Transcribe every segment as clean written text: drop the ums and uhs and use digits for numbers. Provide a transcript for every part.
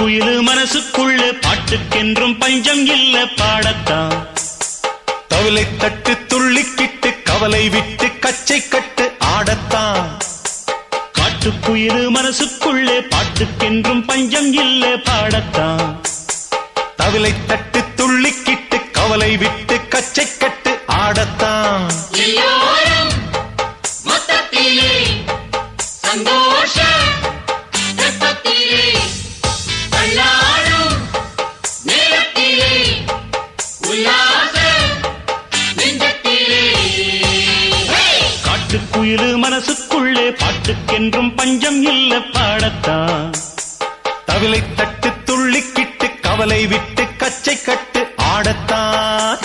காட்டுக்குயிலு மனசுக்குள்ளே பாட்டுக்கென்றும் பஞ்சம் இல்ல பாடத்தான். தவிலை தட்டு துள்ளிக்கிட்டு கவலை விட்டு கச்சை கட்டு ஆடத்தான். காட்டுக்குயிலு மனசுக்குள்ளே பாட்டுக்கென்றும் பஞ்சம் இல்ல பாடத்தான். தவிலை தட்டு துள்ளிக்கிட்டு கவலை விட்டு கச்சை கட்டு ஆடத்தான். காட்டுக்குயிலு மனசுக்குள்ளே பாட்டுக்கென்றும் பஞ்சம் இல்ல பாடத்தான். தவிலை தட்டு துள்ளிக்கிட்டு கவலை விட்டு கச்சை கட்டு ஆடத்தான்.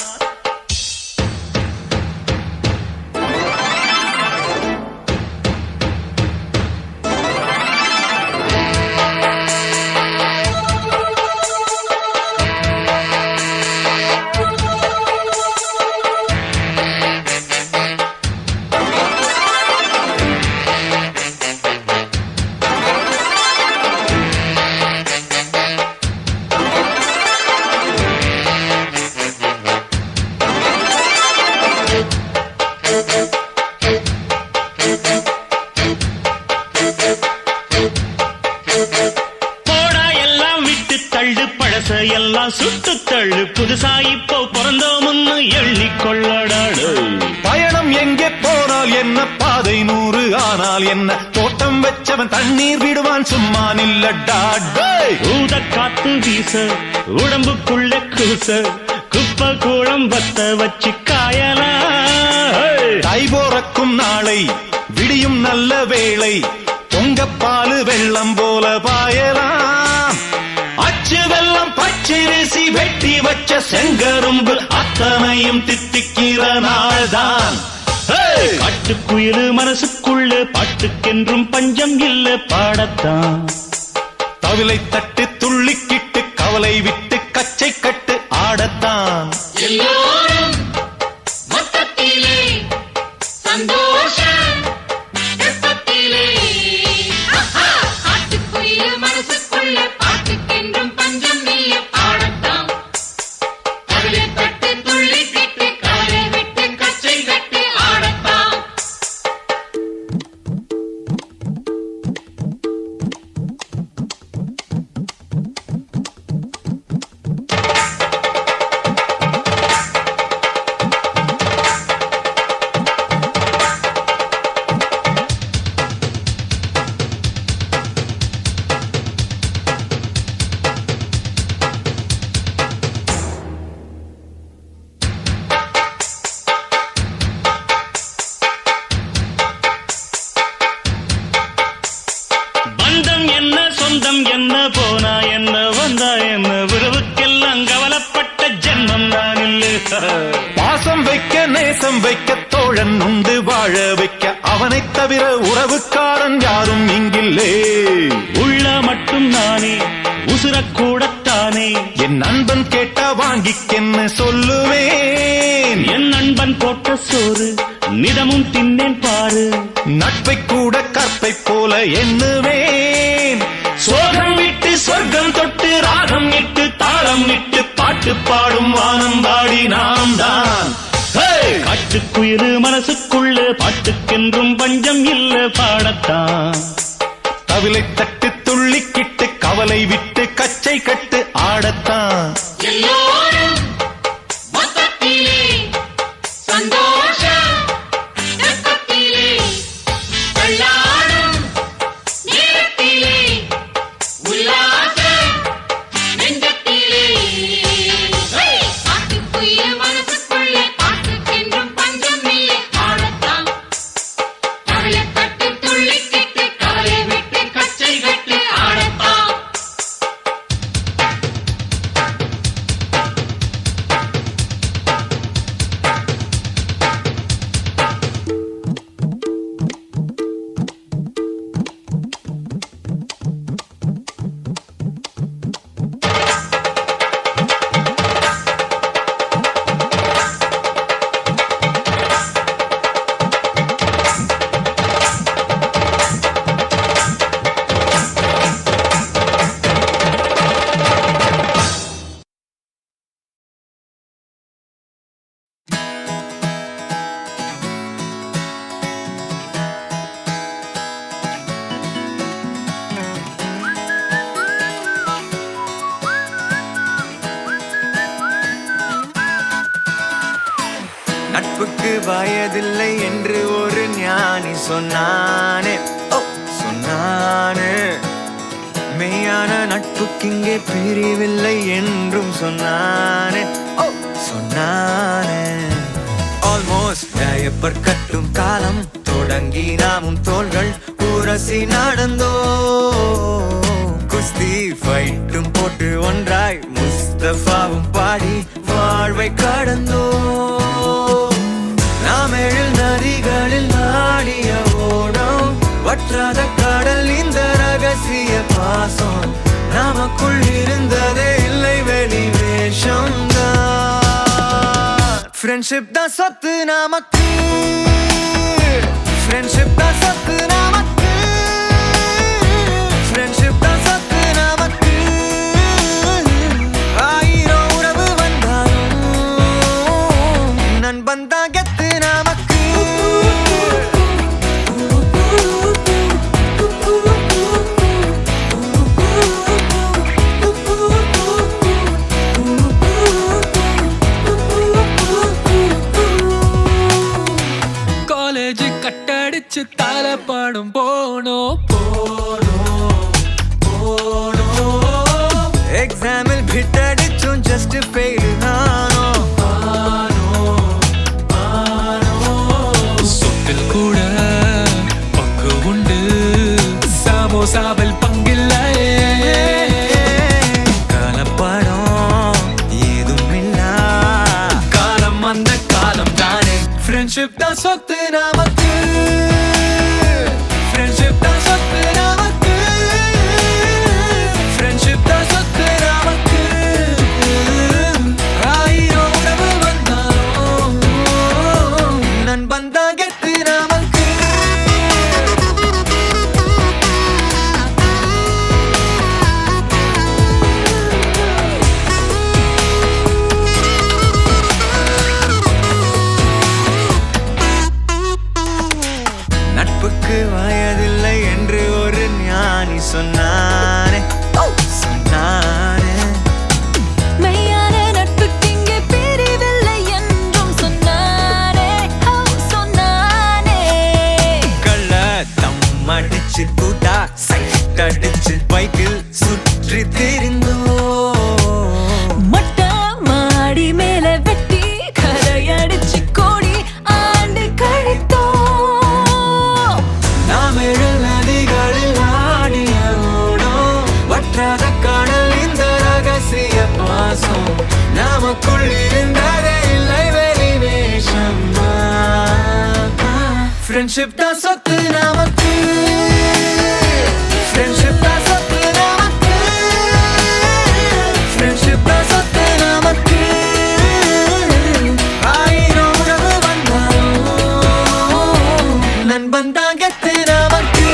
எல்லாம் சுட்டு தள்ளு, புதுசா இப்போ பிறந்தோம்னு எண்ணிக்கொள்ளடாடு. பயணம் எங்கே போனால் என்ன, பாதை 100 ஆனால் என்ன, தோட்டம் வச்சவன் தண்ணீர் விடுவான் சும்மா நில்லடா. ஊத காத்து வீச உடம்புக்குள்ள கூச, குப்பை கூழம் வத்த வச்சு காயலா. தை போறக்கும் நாளை விடியும் நல்ல வேளை, பொங்கப்பாலு வெள்ளம் போல பாயலாம். அச்சு வெள்ளம் பச்சரிசி வெட்டி வச்ச செங்கரும்பு அத்தனையும் தித்திக்கிற நாள்தான். காட்டுக்குயிலு மனசுக்குள்ளே பாட்டுக்கென்றும் பஞ்சம் இல்ல பாடத்தான். தவிலை தட்டு துள்ளிக்கிட்டு கவலை விட்டு கச்சை கட்டு ஆடத்தான். என்ன போனா என்ன வந்தா என்ன, உறவுக்கெல்லாம் கவலைப்பட்ட ஜென்மம் நான் இல்லை. பாசம் வைக்க நேசம் வைக்க தோழன் உண்டு வாழ வைக்க, அவனை தவிர உறவுக்காரன் யாரும் இங்கில்லே. உள்ள மட்டும் நானே உசுரக்கூடத்தானே, என் நண்பன் கேட்டா வாங்கிக்கென்னு சொல்லுவேன். என் நண்பன் போட்ட சோறு நிதமும் தின்னேன் பாரு. நட்பை கூட கற்பை போல எண்ணுவேன். சோகம் விட்டு சொர்க்கம் தொட்டு ராகம் இட்டு தாளம் இட்டு பாட்டு பாடும் வானம் பாடி நாம் தான். காட்டுக்குயிலு மனசுக்குள்ள பாட்டுக்கென்றும் பஞ்சம் இல்ல பாடத்தான். தவிலை தட்டு துள்ளிக்கிட்டு கவலை விட்டு கச்சை கட்டு ஆடத்தான். நட்புக்கு வயதில்லை என்று ஒரு ஞானி சொன்னானே, ஓ சொன்னானே. மெய்யான நட்புக்கிங்கே பிரிவில்லை என்றும் சொன்னானே, ஓ சொன்னானே. ஆல்மோஸ்ட் டயப்பர் கட்டும் காலம் தொடங்கி நாமும் தோள்கள் உரசி நடந்தோ, குஸ்தி ஃபைட்டும் போட்டு ஒன்றாய் முஸ்தபாவும் பாடி வாழ்வை கடந்தோ. நாம் எழில் நதிகளில் நாடிய ஓடம், வற்றாத கடல் இந்த ரகசிய பாசம். நமக்குள் இருந்ததே இல்லை வெளி வேஷம்தான். ஃப்ரெண்ட்ஷிப் தான் சொத்து நமக்கு, ஃப்ரெண்ட்ஷிப் தான் சொத்து நமக்கு, ஃப்ரெண்ட்ஷிப் தான் சொத்து நமக்கு. ஆயிரம் உறவு வந்தாலும் நண்பன் தான் கெத்து நமக்கு. காலேஜ் கட்டடிச்சு தலை பாடும் போனோம், எக்ஸாமில் பிட்டடிச்சும் ஜஸ்ட் ஃபெயில் நானோ. சொத்தில் கூட பங்கு உண்டு, சமோசாவில் பங்கில்லை. காலப்படம் ஏதும் இல்லா காலம் அந்த காலம் தானே. ஃப்ரெண்ட்ஷிப் தான் சொத்து நமக்கு, ஃப்ரெண்ட்ஷிப் தான் சொத்து நமக்கு, ஃப்ரெண்ட்ஷிப் தான் சொத்து நமக்கு. ஆயிரம் உறவு வந்தாலும் நண்பன் தான் கெத்து நமக்கு. நட்புக்கு வயதில்லை என்று ஒரு ஞானி சொன்னானே, சொன்னானே. மெய்யான நட்புக்கிங்கே பிரிவில்லை என்றும் சொன்னானே, ஓ சொன்னானே. கள்ள தம் அடிச்சு கூட்டா சைட் அடிச்சு பைக்கில் சுற்றி திரிந்தோ. மொட்டை மாடி மேல வெட்டி கரையடிச்சு கோடி ஆண்டு கழித்தோம். நாம் எழில் நதிகளில் ஆடிய ஓடம், வற்றாத கடல் இந்த ரகசிய பாசம். நமக்குள் இருந்ததே இல்லை வெளி வேஷம். ஃப்ரெண்ட்ஷிப் தான் சொத்து நமக்கு, ஃப்ரெண்ட்ஷிப் தான் சொத்து நமக்கு, ஃப்ரெண்ட்ஷிப் தான் சொத்து நமக்கு. ஆயிரம் உறவு வந்தாலும் நண்பன் தான் கெத்து நமக்கு.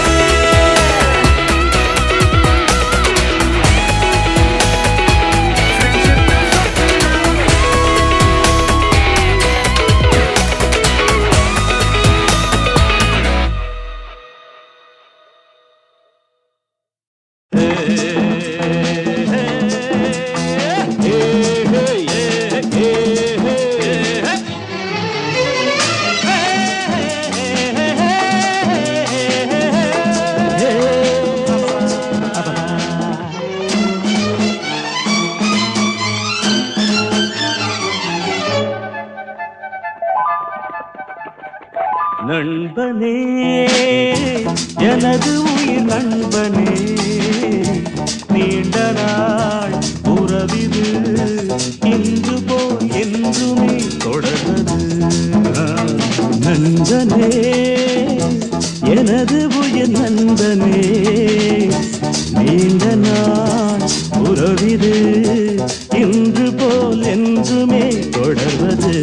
நண்பனே எனது உயிர் நண்பனே, நீண்ட நாள் உறவிது இன்று போல் என்றுமே தொடர்வது. நண்பனே எனது உயிர் நண்பனே, நீண்ட நாள் உறவிது இன்று போல் என்றுமே தொடர்வது.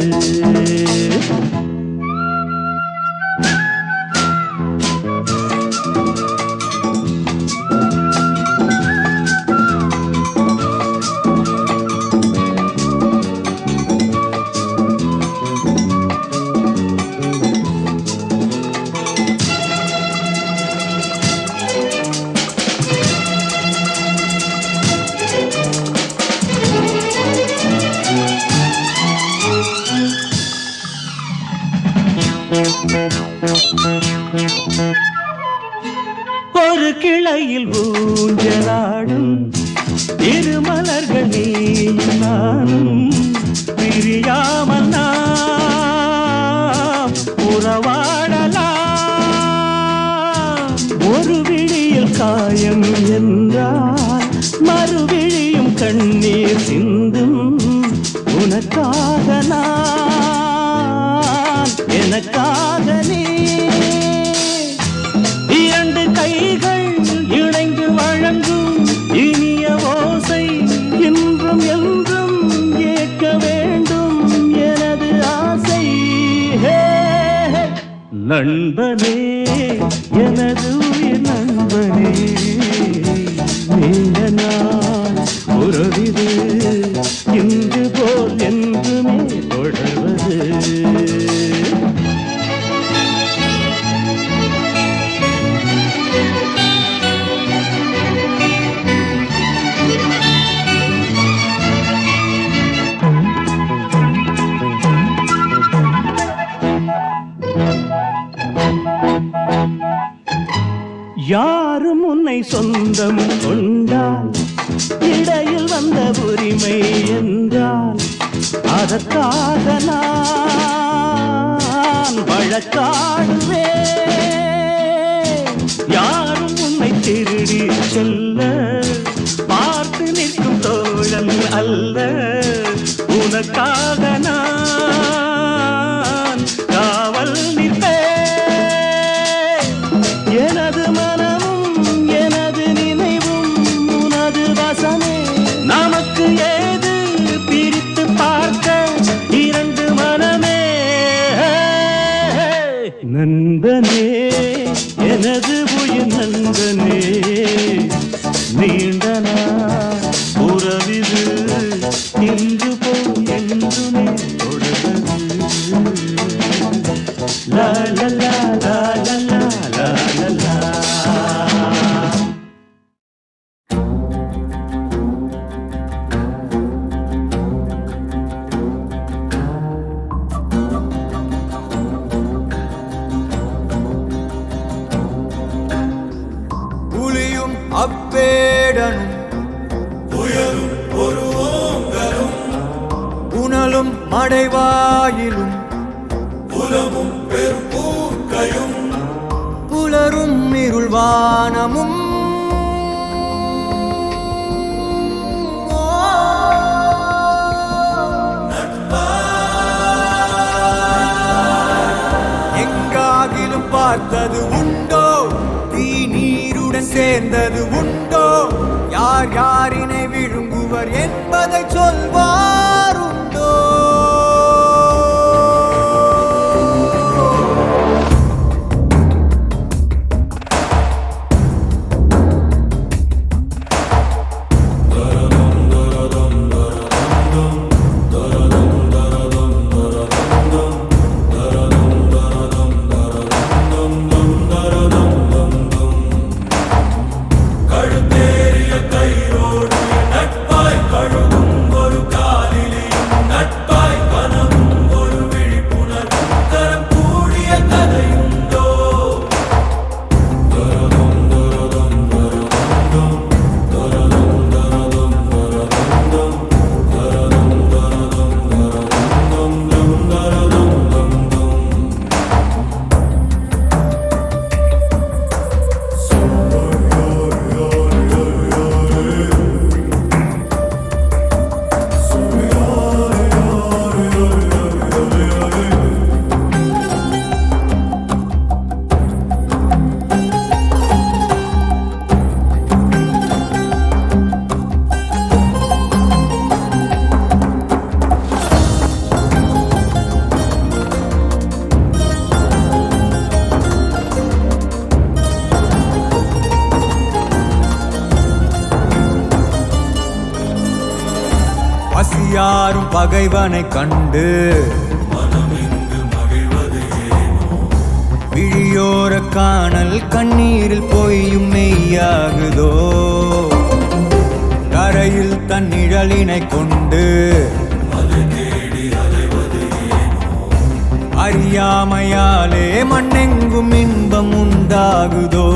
ஒரு கிளையில் ஊஞ்சலாடும் இரு மலர்கள் நீயும் நானும் பிரியாமல் நாம் உறவாடலாம். ஒரு விழியில் காயம் என்றால் மறுவிழியும் கண்ணீர் சிந்தும். உனக்காக நான், எனக்காக நீ, இரண்டு கைகள் இணைந்து வழங்கும் இனிய ஓசை என்றும் என்றும் ஏற்க வேண்டும் எனது ஆசை. நண்பனே, எனது உயிர் நண்பனே, நீண்ட நாள் உறவிது இன்று போல் என்றுமே தொடர்வது. யாரும் உன்னை சொந்தம் கொண்டால் இடையில் வந்த உரிமை என்றால் அதற்காக நான் வழக்காடுவேன். யாரும் உன்னை திருடி செல்ல பார்த்து நிற்கும் தோழன் அல்ல. உனக்காக நான் காவல் நிற்பேன். எனது மனமும் எனது நினைவும் உனது வசமே. நமக்கு ஏது பிரித்து பார்க்க இரண்டு மனமே. நண்பனே, எனது உயிர் நண்பனே, நீண்ட நாள் உறவிது இன்று போல் என்றுமே தொடர்வது. லா லா லா லா லா லா லா லா. புலியும் அப்பேடனும் உயரும் ஒரு ஓங்கலும் புனலும் மடைவாயிலும் புலமும் பெரும்பூக்கையும் புலரும் இருள்வானமும் எங்காகிலும் பார்த்தது உண்டோ? தீ நீருடன் சேர்ந்தது உண்டோ? யார் யாரினை விழுங்குவர் என்பதை சொல்வாருண்டோ? கழுத்தேறிய கயிறோடு நட்பாய் கழுகும் ஒரு காலிலேயும் நட்பாய் கனவும் ஒரு விழிப்புணர்வு தரம் கூடிய கதையுண்டோ? பசியாரும் பகைவனை கண்டு மனமிங்கு மகிழ்வது ஏனோ? விழியோர காணல் கண்ணீரில் பொய்யும் மெய்யாகுதோ? கரையில் தன் நிழலினை கொண்டு அது தேடி அலைவது ஏனோ? அறியாமையாலே மண்ணெங்கும் இன்பம் உண்டாகுதோ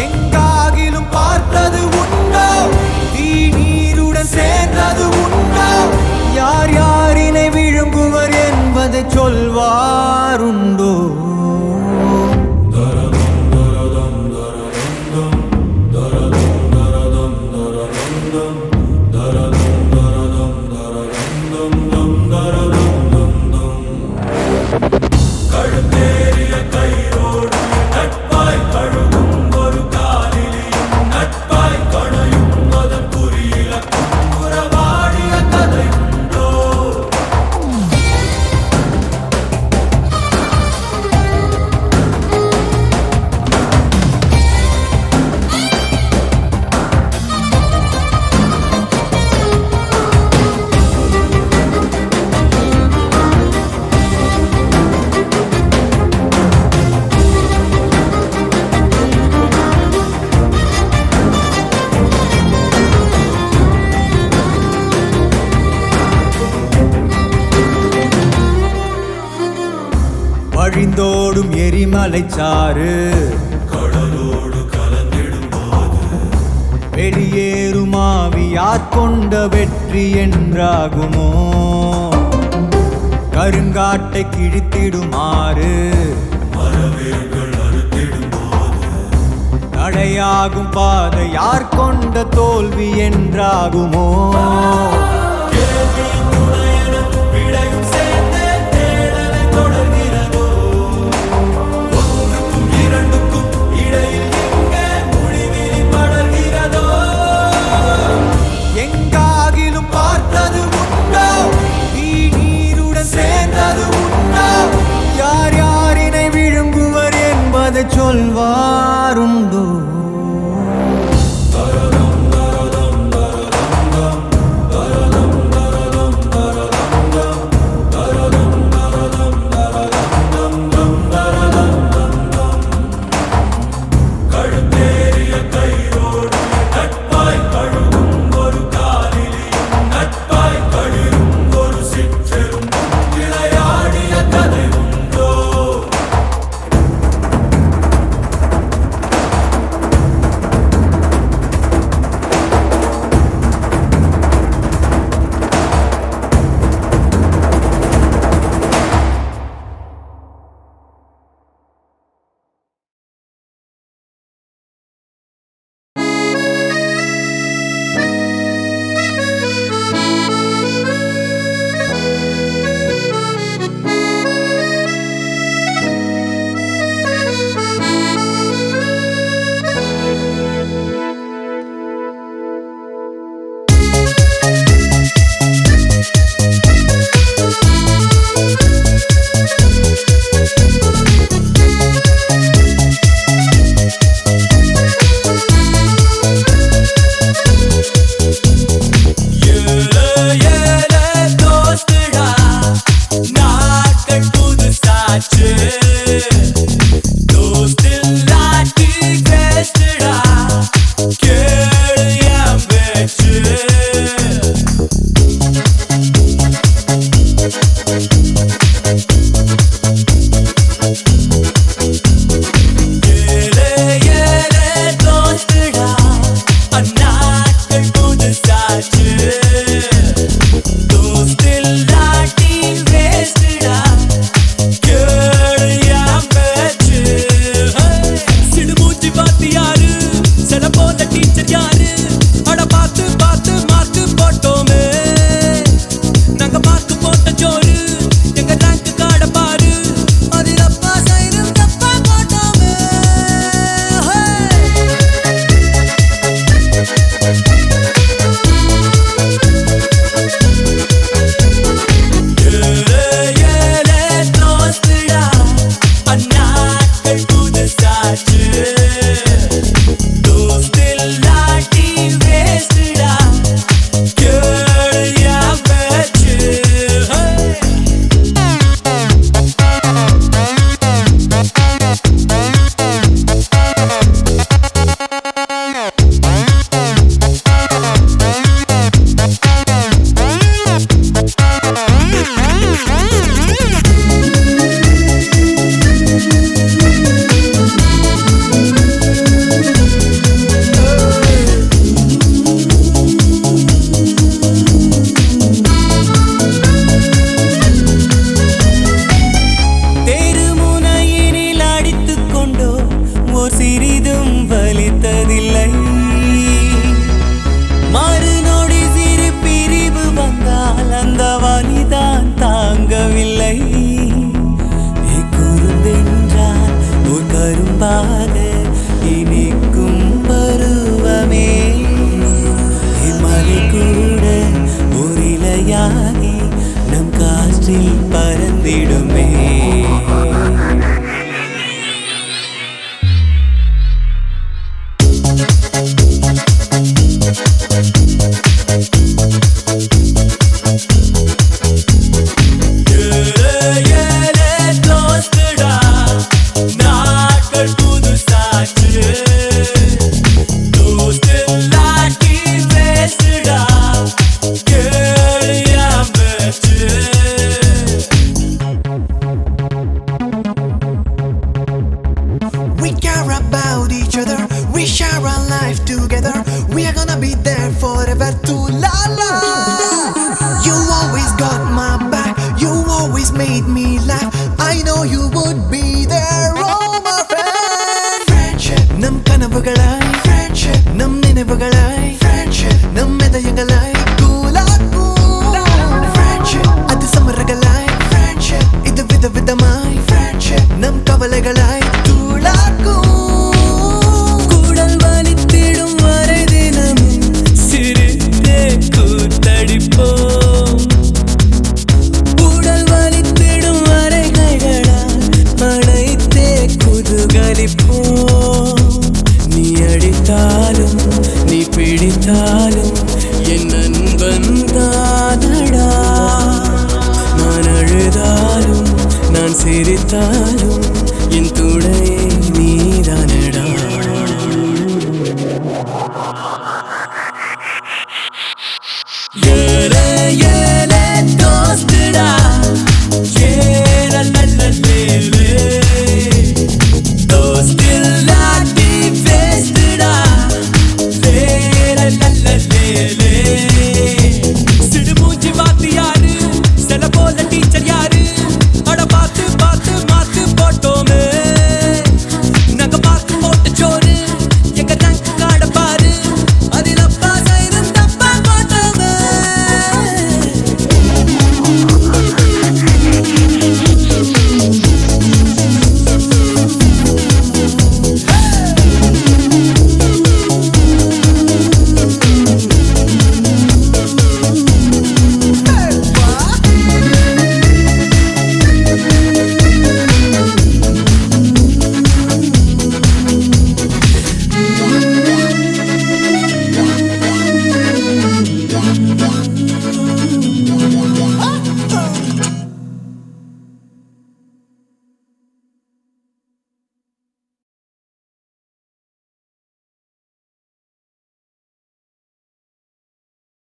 எங்காகிலும் பார்த்தது உண்டோ தீ நீருடன் சேர்ந்தது உண்டோ யார் யாரினை விழுங்குவர் என்பதை சொல்வாருண்டோ கழுத்தேறிய கயிறோடு நட்பாய் கழுகும் ஒரு காலிலியும் நட்பாய் கணையும் அதன் குறியிலக்கும் உறவாடிய கதை உண்டோ வழிந்தோடும் எரிமலைச்சாறு கடலோடு கலந்திடும் போது வெளியேறும் ஆவியார் கொண்ட வெற்றி என்றாகுமோ கருங்காட்டை கிழித்திடுமாறு மரவேர்கள் அறுத்திடும் போது தடையாகும் பாதை யார் கொண்ட தோல்வி என்றாகுமோ கேள்வியின் துணையென விடையும் சேர்ந்தே தேடலை தொடர்கிறதோ ஒன்றுக்கும் இரண்டுக்கும் இடையில் எங்கே முடிவிலி படர்கிறதோ எங்காகிலும் பார்த்தது உண்டோ தீ நீருடன் சேர்ந்தது உண்டோ யார் யாரினை விழுங்குவர் என்பதை சொல்வாருண்டோ கழுத்தேறிய கயிறோடு நட்பாய் கழுகும் ஒரு காலிலியும் நட்பாய் கழியும் ஒரு சிற்றெரும் விளையாடிய கதை உண்டோ you would be there, oh my friend. Friendship, நம் கனவுகளாய் friendship, நம் நினைவுகளாய் friendship, நம் இதயங்களாய் தூளாக்கும் friendship, அது சமரங்களாய் friendship, இது விதவிதமாய் friendship, நம் கவலைகளாய் தூளாக்கும். கூடல் வலித்திடும் வரை தினமும் சிரித்தே கூத்தடிப்போம். கூடல் வலித்திடும் வரை கைகளால் அணைத்தே குதூகலிப்போம். நீ அடித்தாலும் நீ பிடித்தாலும் என் நண்பன் தானடா. நான் அழுதாலும் நான் சிரித்தாலும் என் துணையே